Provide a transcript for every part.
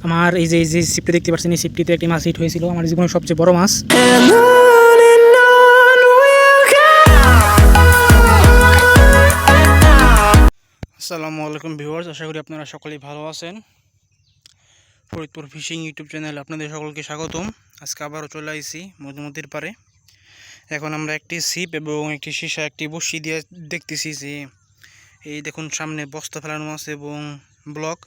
আমার এই যে সিপটি দেখতে পাচ্ছেন, এই সিপটিতে একটি মাছ হিট হয়েছিল, আমার জীবনের সবচেয়ে বড় মাছ। আসসালামু আলাইকুম ভিউয়ার্স, আশা করি আপনারা সকলেই ভালো আছেন। ফরিদপুর ফিশিং ইউটিউব চ্যানেলে আপনাদের সকলকে স্বাগতম। আজকে আবারও চলে আসছি মধুমতির পারে। এখন আমরা একটি সিপ এবং একটি সীসা, একটি বড়শি দিয়ে দেখতেছি যে এই দেখুন সামনে বস্তা ফেলানো আছে এবং ব্লক,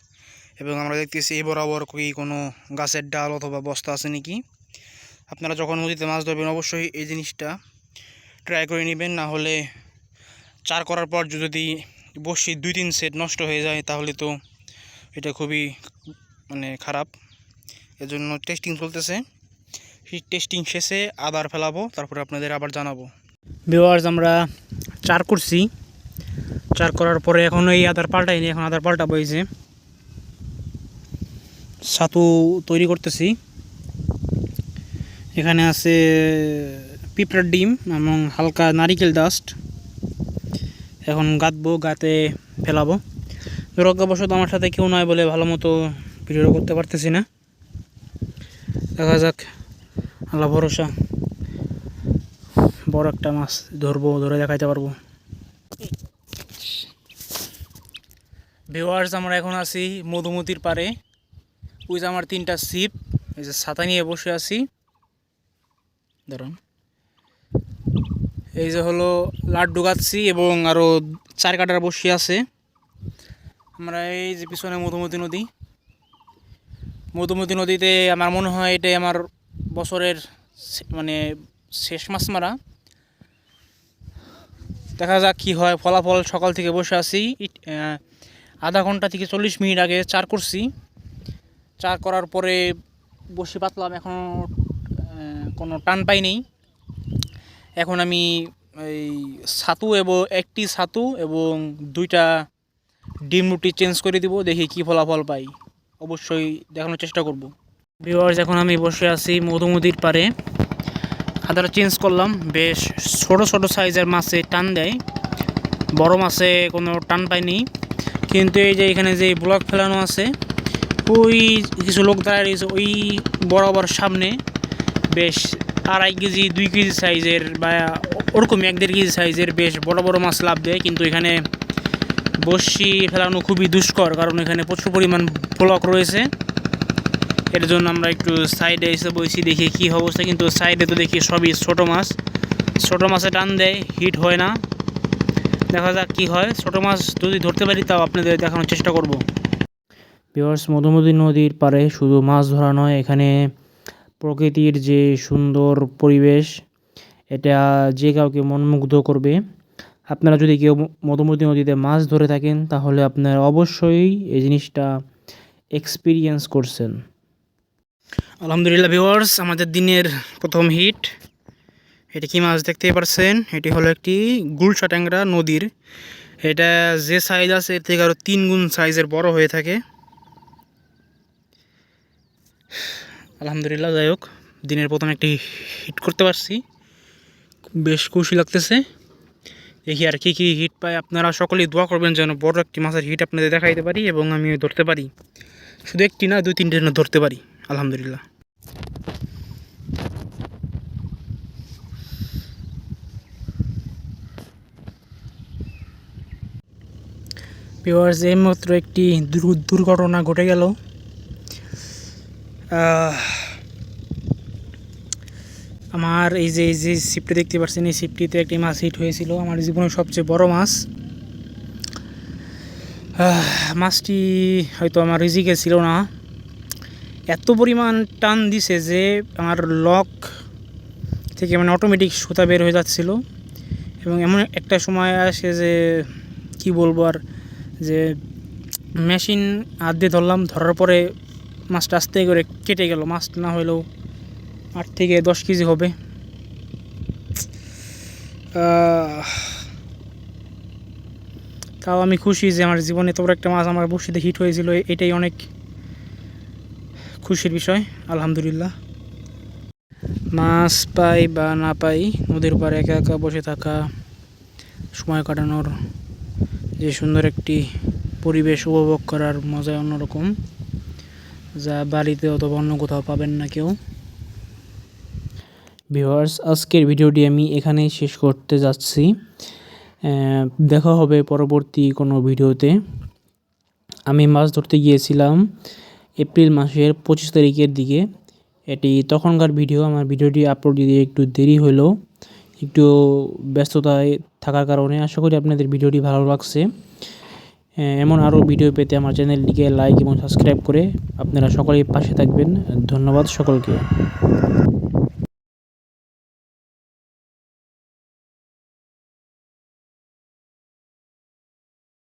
এবং আমরা দেখতেছি এই বরাবর কি কোনো গাছের ডাল অথবা বস্তা আছে নাকি। আপনারা যখন নদীতে মাছ ধরবেন অবশ্যই এই জিনিসটা ট্রাই করে নেবেন, না হলে চার করার পর যদি বড়শি 2-3 সেট নষ্ট হয়ে যায় তাহলে তো এটা খুবই খারাপ। এজন্য টেস্টিং চলতেছে, সেই টেস্টিং শেষে আবার ফেলাবো, তারপরে আপনাদের আবার জানাবো। ভিউয়ার্স, আমরা চার করছি, চার করার পরে এখন এই আদার পাল্টাইনি, এখন আদার পাল্টাবো। এই যে ছাতু তৈরি করতেছি, এখানে আছে পিঁপড়ার ডিম এবং হালকা নারিকেল ডাস্ট। এখন গাঁথবো, গাঁতে ফেলাবো। দুর্ভাগ্যবশত আমার সাথে কেউ নয় বলে ভালো মতো ভিডিও করতে পারতেছি না। দেখা যাক, আল্লাহ ভরসা, বড় একটা মাছ ধরবো, ধরে দেখাইতে পারবো। ভিউয়ার্স, আমরা এখন আছি মধুমতির পারে। ওই যে আমার 3টা সিপ, এই যে ছাতা নিয়ে বসে আছি। ধরুন, এই যে হলো লাড্ডু গাচ্ছি এবং আরও 4 কাটার বসে আছে। আমরা এই যে পিছনে মধুমতি নদী, মধুমতি নদীতে আমার মনে হয় এটাই আমার বছরের শেষ মাছ মারা। দেখা যাক কি হয় ফলাফল। সকাল থেকে বসে আছি, আধা ঘন্টা থেকে 40 মিনিট আগে চার করছি। চার করার পরে বসে পাতলাম, এখনও কোনো টান পাইনি। এখন আমি এই একটি ছাতু এবং 2টা ডিম রুটি চেঞ্জ করে দিব, দেখি কি ফলাফল পাই, অবশ্যই দেখানোর চেষ্টা করব। ভিউয়ার্স, এখন আমি বসে আছি মধুমতির পারে, আদাটা চেঞ্জ করলাম। বেশ ছোট ছোট সাইজের মাছে টান দেয়, বড় মাছে কোনো টান পায়নি। কিন্তু এই যে এখানে যে ব্লক ফেলানো আছে, ওই কিছু লোক দাঁড়ায় রয়েছে ওই বরাবর সামনে, বেশ 2.5 কেজি 2 কেজি সাইজের বা ওরকমই 1-1.5 কেজি সাইজের বেশ বড় বড় মাছ লাভ দেয়। কিন্তু এখানে বড়শি ফেলানো খুবই দুষ্কর, কারণ এখানে প্রচুর পরিমাণ ব্লক রয়েছে। এর জন্য আমরা একটু সাইডে এসে বসি, দেখি কী অবস্থা। কিন্তু সাইডে তো দেখি সবই ছোট মাছ, ছোট মাছে টান দেয়, হিট হয় না। দেখা যাক কি হয়, ছোট মাছ যদি ধরতে পারি তাও আপনাদের দেখানোর চেষ্টা করব। ভিউয়ার্স, মধুমতি নদীর পাড়ে শুধু মাছ ধরা নয়, এখানে প্রকৃতির যে সুন্দর পরিবেশ, এটা যে কাউকে মনমুগ্ধ করবে। আপনারা যদি কেউ মধুমতি নদীতে মাছ ধরে থাকেন তাহলে আপনারা অবশ্যই এই জিনিসটা এক্সপিরিয়েন্স করছেন। আলহামদুলিল্লাহ ভিউয়ার্স, আমাদের দিনের প্রথম হিট। এটি কি মাছ দেখতেই পারছেন, এটি হলো একটি গুলশা ট্যাংরা নদীর। এটা যে সাইজ আছে এর থেকে আরও 3 গুণ সাইজের বড় হয়ে থাকে। আলহামদুলিল্লাহ, যাই হোক, দিনের প্রথম একটি হিট করতে পারছি, বেশ খুশি লাগতেছে। দেখি আর কি কি হিট পায়। আপনারা সকলেই দোয়া করবেন যেন বড় একটি মাছের হিট আপনাদের দেখাইতে পারি এবং আমি ধরতে পারি, শুধু একটি না 2-3টে ধরতে পারি। আলহামদুলিল্লাহ। ভিউয়ার্স, এইমাত্র একটি দুর্ঘটনা ঘটে গেল। আমার এই যে সিপটি দেখতে পাচ্ছেন, এই সিপটিতে একটি মাছ হিট হয়েছিল, আমার জীবনের সবচেয়ে বড় মাছ। মাছটি হয়তো আমার রিজিকে ছিল না, এত পরিমাণ টান দিছে যে আমার লক থেকে অটোমেটিক সুতা বের হয়ে যাচ্ছিল। এবং এমন একটা সময় আসে যে কি বলবো আর, যে মেশিন হাত দিয়ে ধরলাম, ধরার পরে মাছটা আস্তে করে কেটে গেল। মাছ না হলেও 8 থেকে 10 কেজি হবে। তাও আমি খুশি যে আমার জীবনে এত বড় একটা মাছ আমার বড়শিতে হিট হয়েছিল, এটাই অনেক খুশির বিষয়। আলহামদুলিল্লাহ। মাছ পাই বা না পাই, নদীর পাড়ে একা একা বসে থাকা, সময় কাটানোর যে সুন্দর একটি পরিবেশ উপভোগ করার মজা অন্যরকম। যা বাড়িতে অথবা অন্য কোথাও পাবেন না কেউ। ভিউয়ার্স, আজকের ভিডিওটি আমি এখানেই শেষ করতে যাচ্ছি। দেখা হবে পরবর্তী কোনো ভিডিওতে। আমি মাছ ধরতে গিয়েছিলাম এপ্রিল মাসের 25 তারিখের দিকে। এটি তখনকার ভিডিও। আমার ভিডিওটি আপলোড দিতে একটু দেরি হলো, একটু ব্যস্ততায় থাকার কারণে। আশা করি আপনাদের ভিডিওটি ভালো লাগছে। এমন আরও ভিডিও পেতে আমার চ্যানেলটিকে লাইক এবং সাবস্ক্রাইব করে আপনারা সকলেই পাশে থাকবেন। ধন্যবাদ সকলকে।